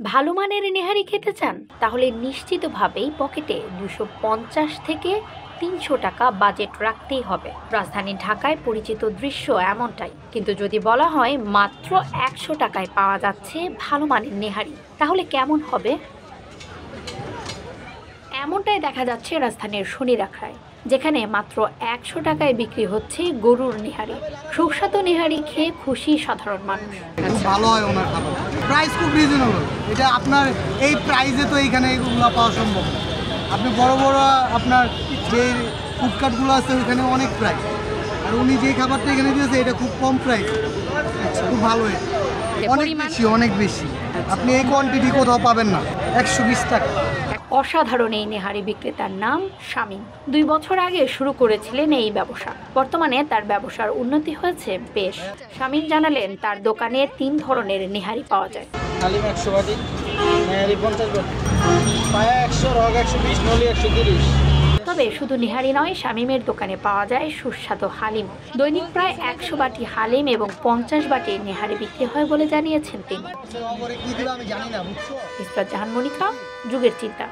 ভালো মানের নেহারি খেতে চান তাহলে নিশ্চিতভাবেই পকেটে 250 থেকে 300 টাকা বাজেট রাখতেই হবে। রাজধানী ঢাকায় পরিচিত দৃশ্য এমনটাই, কিন্তু যদি বলা হয় মাত্র 100 টাকায় পাওয়া যাচ্ছে ভালো মানের নেহারি, তাহলে কেমন হবে? এমনটাই দেখা যাচ্ছে রাজধানীর শনিরাখায়, যেখানে মাত্র 100 টাকায় বিক্রি হচ্ছে গরুর নেহারি। সুস্বাদু নেহারি খেয়ে খুশি সাধারণ মানুষ। খুব ভালো হয় ওনার খাবার, প্রাইস খুব রিজনেবল। এটা আপনার এই প্রাইসে তো এইখানে এগুলো পাওয়া সম্ভব না। আপনি বড় বড় আপনার যে ফুডকার্টগুলো আছে ওইখানে অনেক প্রাইস, আর উনি যে খাবারটা এখানে দিয়েছে এটা খুব কম প্রাইস, খুব ভালো। অনেক বেশি, অনেক বেশি। আপনি এই কোয়ান্টিটি কোথাও পাবেন না। 120 টাকা। অসাধারণ এই নেহারি বিক্রেতার নাম শামীম। 2 বছর আগে শুরু করেছিলেন এই ব্যবসা। বর্তমানে তার ব্যবসার উন্নতি হয়েছে বেশ। শামীম জানালেন তার দোকানে 3 ধরনের নেহারি পাওয়া যায়। হালিম 100 বাটি, নেহারি 50 বাটি, পায়া 100, রগ 120, নলি 130। তবে শুধু নেহারি নয়, শামীমের দোকানে পাওয়া যায় সুস্বাদু হালিম। দৈনিক প্রায় 100 বাটি হালিম এবং 50 বাটি নেহারি বিক্রি হয় বলে জানিয়েছেন তিনি। ইসরাত জাহান মনিকা, যুগের চিন্তা।